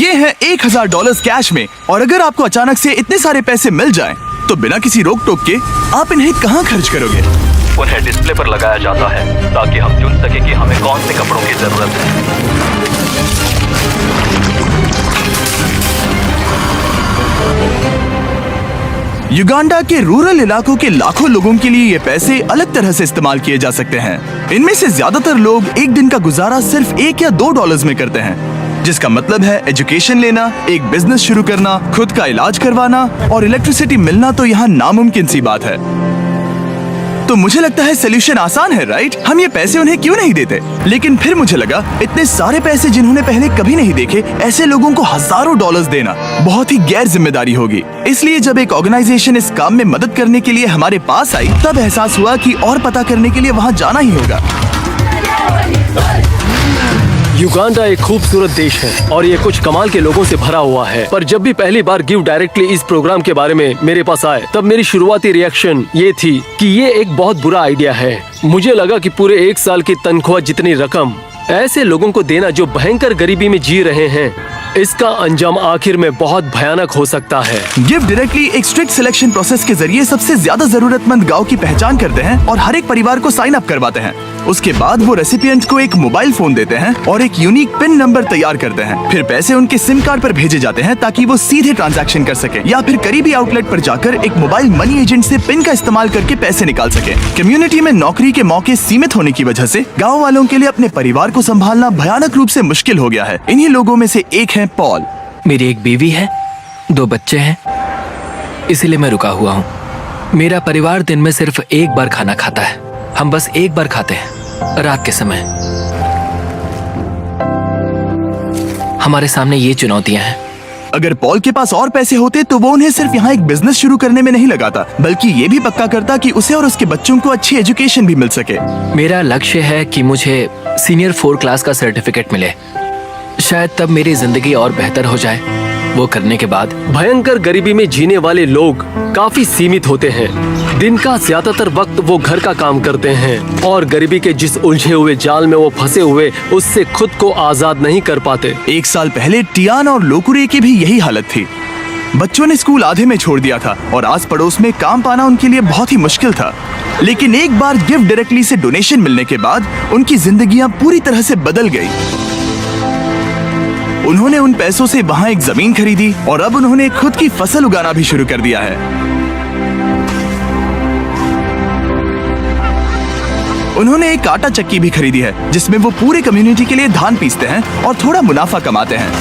ये है $1000 कैश में। और अगर आपको अचानक से इतने सारे पैसे मिल जाएं, तो बिना किसी रोक टोक के आप इन्हें कहाँ खर्च करोगे? उन्हें डिस्प्ले पर लगाया जाता है ताकि हम चुन सके कि हमें कौन से कपड़ों की जरूरत है। युगांडा के रूरल इलाकों के लाखों लोगों के लिए ये पैसे अलग तरह से इस्तेमाल किए जा सकते हैं। इनमें से ज्यादातर लोग एक दिन का गुजारा सिर्फ $1 या $2 में करते हैं, जिसका मतलब है एजुकेशन लेना, एक बिजनेस शुरू करना, खुद का इलाज करवाना और इलेक्ट्रिसिटी मिलना तो यहाँ नामुमकिन सी बात है। तो मुझे लगता है सोल्यूशन आसान है, राइट? हम ये पैसे उन्हें क्यों नहीं देते? लेकिन फिर मुझे लगा इतने सारे पैसे जिन्होंने पहले कभी नहीं देखे, ऐसे लोगों को हजारों डॉलर्स देना बहुत ही गैर जिम्मेदारी होगी। इसलिए जब एक ऑर्गेनाइजेशन इस काम में मदद करने के लिए हमारे पास आई, तब एहसास हुआ कि और पता करने के लिए वहाँ जाना ही होगा। युगांडा एक खूबसूरत देश है और ये कुछ कमाल के लोगों से भरा हुआ है। पर जब भी पहली बार गिव डायरेक्टली इस प्रोग्राम के बारे में मेरे पास आए, तब मेरी शुरुआती रिएक्शन ये थी कि ये एक बहुत बुरा आइडिया है। मुझे लगा कि पूरे 1 साल की तनख्वाह जितनी रकम ऐसे लोगों को देना जो भयंकर गरीबी में जी रहे हैं, इसका अंजाम आखिर में बहुत भयानक हो सकता है। गिव डायरेक्टली एक स्ट्रिक्ट सिलेक्शन प्रोसेस के जरिए सबसे ज्यादा जरूरतमंद गांव की पहचान करते हैं और हर एक परिवार को साइन अप करवाते हैं। उसके बाद वो रेसिपिएंट को एक मोबाइल फोन देते हैं और एक यूनिक पिन नंबर तैयार करते हैं। फिर पैसे उनके सिम कार्ड पर भेजे जाते हैं ताकि वो सीधे ट्रांजैक्शन कर सके, या फिर करीबी आउटलेट पर जाकर एक मोबाइल मनी एजेंट से पिन का इस्तेमाल करके पैसे निकाल सके। कम्युनिटी में नौकरी के मौके सीमित होने की वजह से गाँव वालों के लिए अपने परिवार को संभालना भयानक रूप से मुश्किल हो गया है। इन्हीं लोगों में से एक है पॉल। मेरी एक बीवी है, 2 बच्चे हैं, इसीलिए मैं रुका हुआ हूँ। मेरा परिवार दिन में सिर्फ एक बार खाना खाता है। हम बस एक बार खाते हैं, रात के समय। हमारे सामने ये चुनौतियां हैं। अगर पॉल के पास और पैसे होते तो वो उन्हें सिर्फ यहाँ एक बिजनेस शुरू करने में नहीं लगाता, बल्कि ये भी पक्का करता कि उसे और उसके बच्चों को अच्छी एजुकेशन भी मिल सके। मेरा लक्ष्य है कि मुझे सीनियर 4 क्लास का सर्टिफिकेट मिले। शायद तब मेरी जिंदगी और बेहतर हो जाए। वो करने के बाद भयंकर गरीबी में जीने वाले लोग काफी सीमित होते हैं। दिन का ज्यादातर वक्त वो घर का काम करते हैं और गरीबी के जिस उलझे हुए जाल में वो फंसे हुए, उससे खुद को आजाद नहीं कर पाते। 1 साल पहले टियान और लोकुरे की भी यही हालत थी। बच्चों ने स्कूल आधे में छोड़ दिया था और आस पड़ोस में काम पाना उनके लिए बहुत ही मुश्किल था। लेकिन एक बार गिव डायरेक्टली से डोनेशन मिलने के बाद उनकी जिंदगियां पूरी तरह से बदल गई। उन्होंने उन पैसों से वहां एक जमीन खरीदी और अब उन्होंने खुद की फसल उगाना भी शुरू कर दिया है। उन्होंने एक आटा चक्की भी खरीदी है जिसमें वो पूरे कम्युनिटी के लिए धान पीसते हैं और थोड़ा मुनाफा कमाते हैं।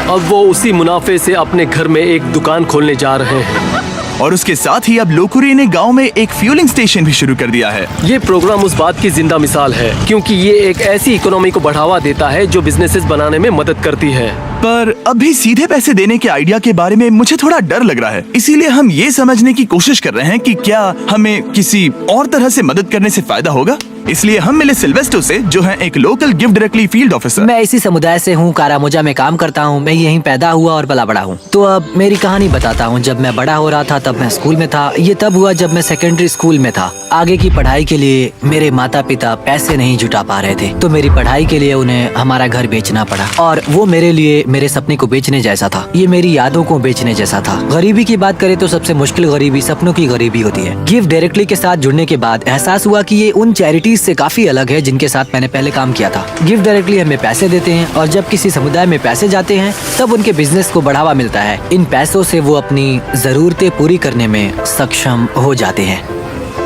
अब वो उसी मुनाफे से अपने घर में एक दुकान खोलने जा रहे हैं। और उसके साथ ही अब लोकुरे ने गांव में एक फ्यूलिंग स्टेशन भी शुरू कर दिया है। ये प्रोग्राम उस बात की जिंदा मिसाल है, क्योंकि ये एक ऐसी इकोनॉमी को बढ़ावा देता है जो बिजनेसेस बनाने में मदद करती है। पर अभी सीधे पैसे देने के आइडिया के बारे में मुझे थोड़ा डर लग रहा है। इसीलिए हम ये समझने की कोशिश कर रहे हैं कि क्या हमें किसी और तरह से मदद करने से फायदा होगा। इसलिए हम मिले सिल्वेस्टो से, जो है एक local give directly field officer. मैं इसी समुदाय से हूँ, कारामोजा में काम करता हूँ। मैं यहीं पैदा हुआ और पला बड़ा हूँ। तो अब मेरी कहानी बताता हूँ। जब मैं बड़ा हो रहा था तब मैं स्कूल में था। ये तब हुआ जब मैं सेकेंडरी स्कूल में था। आगे की पढ़ाई के लिए मेरे माता पिता पैसे नहीं जुटा पा रहे थे, तो मेरी पढ़ाई के लिए उन्हें हमारा घर बेचना पड़ा। और वो मेरे लिए मेरे सपने को बेचने जैसा था। ये मेरी यादों को बेचने जैसा था। गरीबी की बात करें तो सबसे मुश्किल गरीबी सपनों की गरीबी होती है। गिव डायरेक्टली के साथ जुड़ने के बाद एहसास हुआ कि ये उन चैरिटीज से काफी अलग है जिनके साथ मैंने पहले काम किया था। गिव डायरेक्टली हमें पैसे देते हैं और जब किसी समुदाय में पैसे जाते हैं तब उनके बिजनेस को बढ़ावा मिलता है। इन पैसों से वो अपनी जरूरतें पूरी करने में सक्षम हो जाते हैं।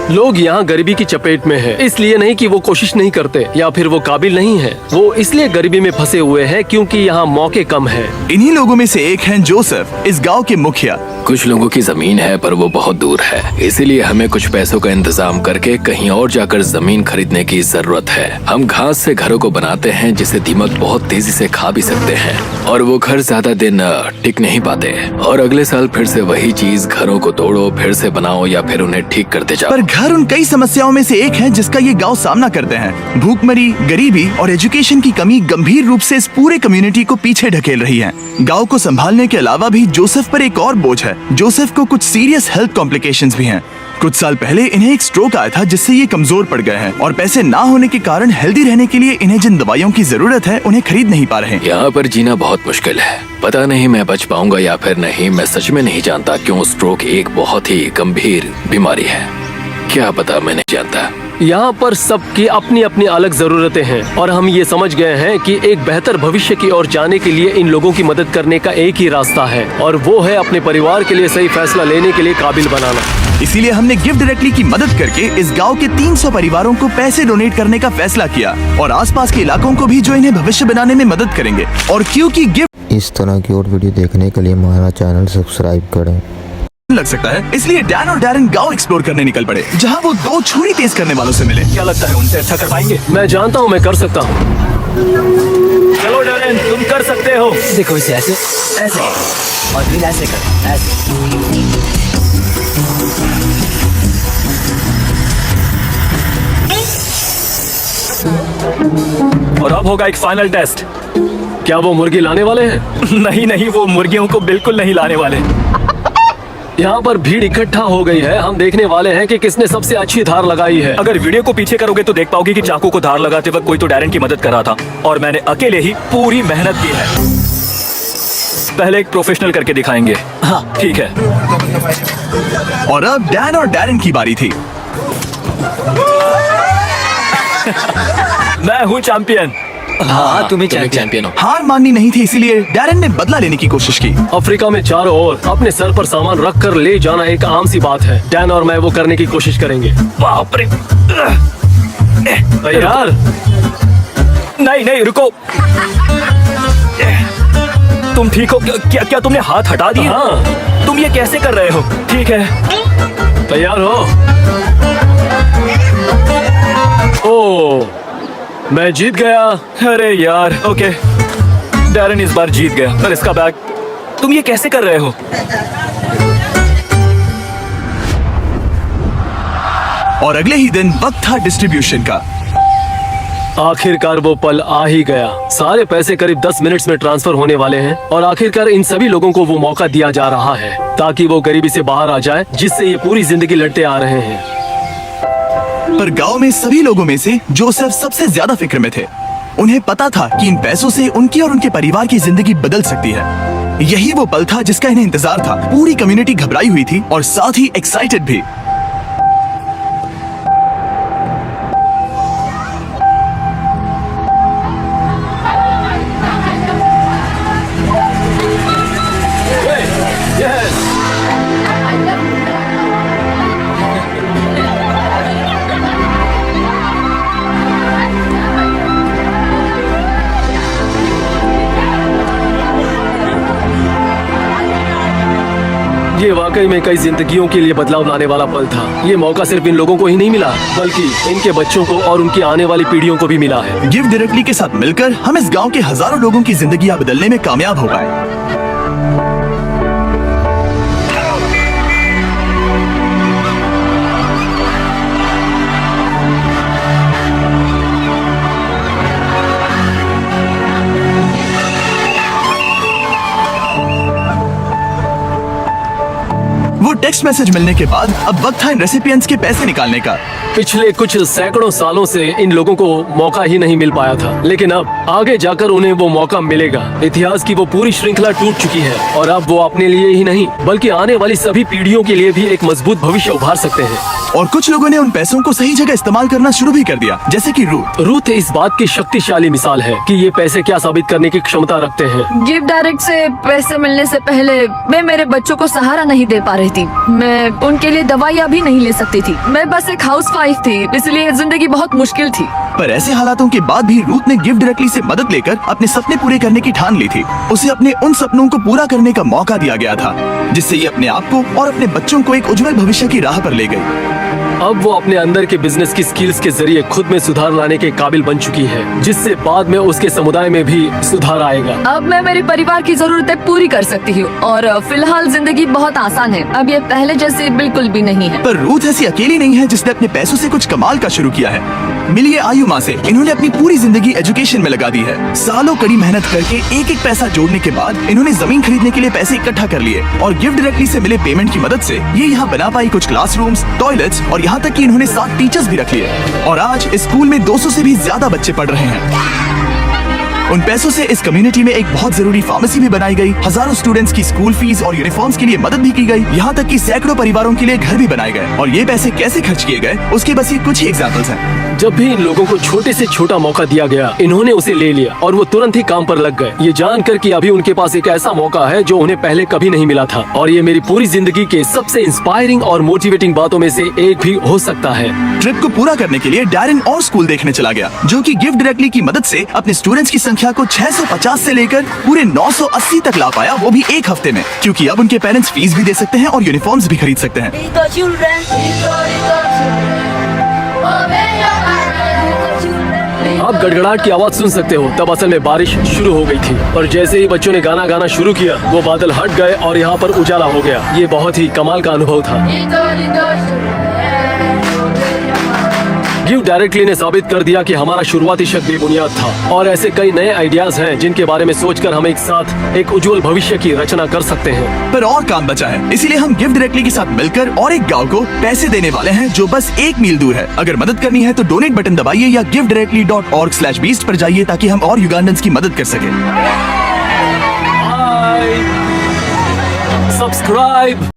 लोग यहाँ गरीबी की चपेट में हैं, इसलिए नहीं कि वो कोशिश नहीं करते या फिर वो काबिल नहीं है। वो इसलिए गरीबी में फंसे हुए हैं क्योंकि यहाँ मौके कम हैं। इन्हीं लोगों में से एक हैं जोसेफ, इस गांव के मुखिया। कुछ लोगों की जमीन है पर वो बहुत दूर है, इसीलिए हमें कुछ पैसों का इंतजाम करके कहीं और जाकर जमीन खरीदने की जरूरत है। हम घास से घरों को बनाते हैं जिसे दीमक बहुत तेजी से खा भी सकते हैं और वो घर ज्यादा दिन टिक नहीं पाते। और अगले साल फिर से वही चीज, घरों को तोड़ो, फिर से बनाओ या फिर उन्हें ठीक करते जाओ। पर घर उन कई समस्याओं में से एक है जिसका ये गांव सामना करते हैं। भूखमरी, गरीबी और एजुकेशन की कमी गंभीर रूप से इस पूरे कम्युनिटी को पीछे ढकेल रही है। गांव को संभालने के अलावा भी जोसेफ पर एक और बोझ है। जोसेफ को कुछ सीरियस हेल्थ कॉम्प्लिकेशंस भी हैं। कुछ साल पहले इन्हें एक स्ट्रोक आया था जिससे ये कमजोर पड़ गए हैं और पैसे ना होने के कारण हेल्दी रहने के लिए इन्हें जिन दवाइयों की जरूरत है उन्हें खरीद नहीं पा रहे हैं। यहाँ पर जीना बहुत मुश्किल है। पता नहीं मैं बच पाऊंगा या फिर नहीं। मैं सच में नहीं जानता क्यों स्ट्रोक एक बहुत ही गंभीर बीमारी है। क्या पता, मैं नहीं जानता। यहाँ पर सबकी अपनी अपनी अलग जरूरतें हैं और हम ये समझ गए हैं कि एक बेहतर भविष्य की ओर जाने के लिए इन लोगों की मदद करने का एक ही रास्ता है और वो है अपने परिवार के लिए सही फैसला लेने के लिए काबिल बनाना। इसीलिए हमने गिव डायरेक्टली की मदद करके इस गांव के 300 परिवारों को पैसे डोनेट करने का फैसला किया और आसपास के इलाकों को भी जो इन्हें भविष्य बनाने में मदद करेंगे। और क्योंकि गिव इस तरह की और वीडियो देखने के लिए हमारा चैनल सब्सक्राइब करें। लग सकता है, इसलिए डैन और डैरेन गांव एक्सप्लोर करने निकल पड़े जहां वो 2 छुरी तेज करने वालों से मिले। क्या लगता है उनसे अच्छा कर पाएंगे? मैं जानता हूँ मैं कर सकता हूँ। चलो डैरेन, तुम कर सकते हो। देखो इसे ऐसे ऐसे और फिर ऐसे कर ऐसे। और अब होगा एक फाइनल टेस्ट। क्या वो मुर्गी लाने वाले हैं? नहीं, वो मुर्गियों को बिल्कुल नहीं लाने वाले। यहाँ पर भीड़ इकट्ठा हो गई है। हम देखने वाले हैं कि किसने सबसे अच्छी धार लगाई है। अगर वीडियो को पीछे करोगे तो देख पाओगे कि चाकू को धार लगाते वक्त कोई तो डैरेन की मदद कर रहा था और मैंने अकेले ही पूरी मेहनत की है। पहले एक प्रोफेशनल करके दिखाएंगे। हाँ ठीक है। और अब डैन और डैरेन की बारी थी। मैं हूँ चैंपियन। हाँ तुम्हें चैंपियन हो। हार माननी नहीं थी, इसीलिए डैरेन ने बदला लेने की कोशिश की। अफ्रीका में चारों ओर अपने सर पर सामान रख कर ले जाना एक आम सी बात है। डैन और मैं वो करने की कोशिश करेंगे। बाप रे। यार नहीं, रुको। तुम ठीक हो? क्या तुमने हाथ हटा दिए? हाँ। तुम ये कैसे कर रहे हो? ठीक है। तैयार हो? ओ, मैं जीत गया। अरे यार, ओके। डैरेन इस बार जीत गया। और इसका बैग। तुम ये कैसे कर रहे हो? और अगले ही दिन वक्त था डिस्ट्रीब्यूशन का। आखिरकार वो पल आ ही गया। सारे पैसे करीब 10 मिनट्स में ट्रांसफर होने वाले हैं और आखिरकार इन सभी लोगों को वो मौका दिया जा रहा है ताकि वो गरीबी से बाहर आ जाए जिससे ये पूरी जिंदगी लड़ते आ रहे हैं। पर गांव में सभी लोगों में से जोसेफ सबसे ज्यादा फिक्र में थे। उन्हें पता था कि इन पैसों से उनकी और उनके परिवार की जिंदगी बदल सकती है। यही वो पल था जिसका इन्हें इंतजार था। पूरी कम्युनिटी घबराई हुई थी और साथ ही एक्साइटेड भी। ये वाकई में कई जिंदगियों के लिए बदलाव लाने वाला पल था। ये मौका सिर्फ इन लोगों को ही नहीं मिला बल्कि इनके बच्चों को और उनकी आने वाली पीढ़ियों को भी मिला है। गिव डायरेक्टली के साथ मिलकर हम इस गांव के हजारों लोगों की जिंदगियां बदलने में कामयाब हो पाए। वो टेक्स्ट मैसेज मिलने के बाद अब वक्त था इन रेसिपिएंट्स के पैसे निकालने का। पिछले कुछ सैकड़ों सालों से इन लोगों को मौका ही नहीं मिल पाया था, लेकिन अब आगे जाकर उन्हें वो मौका मिलेगा। इतिहास की वो पूरी श्रृंखला टूट चुकी है और अब वो अपने लिए ही नहीं बल्कि आने वाली सभी पीढ़ियों के लिए भी एक मजबूत भविष्य उभार सकते हैं। और कुछ लोगों ने उन पैसों को सही जगह इस्तेमाल करना शुरू भी कर दिया, जैसे कि रूथ इस बात की शक्तिशाली मिसाल है कि ये पैसे क्या साबित करने की क्षमता रखते हैं। गिव डायरेक्ट से पैसे मिलने से पहले मैं मेरे बच्चों को सहारा नहीं दे पा रही थी। मैं उनके लिए दवाइयाँ भी नहीं ले सकती थी। मैं बस एक हाउसवाइफ थी, इसलिए जिंदगी बहुत मुश्किल थी। पर ऐसे हालातों के बाद भी रूथ ने गिव डायरेक्टली से मदद लेकर अपने सपने पूरे करने की ठान ली थी। उसे अपने उन सपनों को पूरा करने का मौका दिया गया था जिससे ये अपने आप को और अपने बच्चों को एक उज्जवल भविष्य की राह पर ले गई। अब वो अपने अंदर के बिजनेस की स्किल्स के जरिए खुद में सुधार लाने के काबिल बन चुकी है, जिससे बाद में उसके समुदाय में भी सुधार आएगा। अब मैं मेरे परिवार की जरूरतें पूरी कर सकती हूँ और फिलहाल जिंदगी बहुत आसान है। अब ये पहले जैसे बिल्कुल भी नहीं है। पर रूथ ऐसी अकेली नहीं है जिसने अपने पैसों से कुछ कमाल का शुरू किया है। मिलिए आयु माँ से। इन्होंने अपनी पूरी जिंदगी एजुकेशन में लगा दी है। सालों कड़ी मेहनत करके एक एक पैसा जोड़ने के बाद इन्होंने जमीन खरीदने के लिए पैसे इकट्ठा कर लिए और गिफ्ट डायरेक्टली से मिले पेमेंट की मदद से ये यहाँ बना पाई कुछ क्लासरूम्स, टॉयलेट्स और यहाँ तक कि इन्होंने 7 टीचर्स भी रख लिए और आज इस स्कूल में 200 से भी ज्यादा बच्चे पढ़ रहे हैं। उन पैसों से इस कम्युनिटी में एक बहुत जरूरी फार्मेसी भी बनाई गई, हजारों स्टूडेंट्स की स्कूल फीस और यूनिफॉर्म्स के लिए मदद भी की गई, यहाँ तक कि सैकड़ों परिवारों के लिए घर भी बनाए गए। और ये पैसे कैसे खर्च किए गए उसके बस ये कुछ ही एग्जाम्पल्स हैं। जब भी इन लोगों को छोटे से छोटा मौका दिया गया, इन्होंने उसे ले लिया और वो तुरंत ही काम पर लग गए, ये जानकर कि अभी उनके पास एक ऐसा मौका है जो उन्हें पहले कभी नहीं मिला था। और ये मेरी पूरी जिंदगी के सबसे इंस्पायरिंग और मोटिवेटिंग बातों में से एक भी हो सकता है। ट्रिप को पूरा करने के लिए डैरेन और स्कूल देखने चला गया, जो कि गिफ्ट डायरेक्टली की मदद से अपने स्टूडेंट्स की संख्या को 650 से लेकर पूरे 980 तक ला पाया, वो भी एक हफ्ते में, क्योंकि अब उनके पेरेंट्स फीस भी दे सकते हैं और यूनिफॉर्म्स भी खरीद सकते हैं। आप गड़गड़ाहट की आवाज सुन सकते हो, तब असल में बारिश शुरू हो गई थी और जैसे ही बच्चों ने गाना गाना शुरू किया वो बादल हट गए और यहाँ पर उजाला हो गया। ये बहुत ही कमाल का अनुभव था। गिव डायरेक्टली ने साबित कर दिया कि हमारा शुरुआती शक बेबुनियाद था और ऐसे कई नए आइडियाज हैं जिनके बारे में सोचकर हम एक साथ एक उज्जवल भविष्य की रचना कर सकते हैं। पर और काम बचा है, इसीलिए हम गिफ्ट डायरेक्टली के साथ मिलकर और एक गांव को पैसे देने वाले हैं जो बस 1 मील दूर है। अगर मदद करनी है तो डोनेट बटन दबाइए या giveDirectly.org/beast पर जाइए ताकि हम और युगांडन्स की मदद कर सके। सब्सक्राइब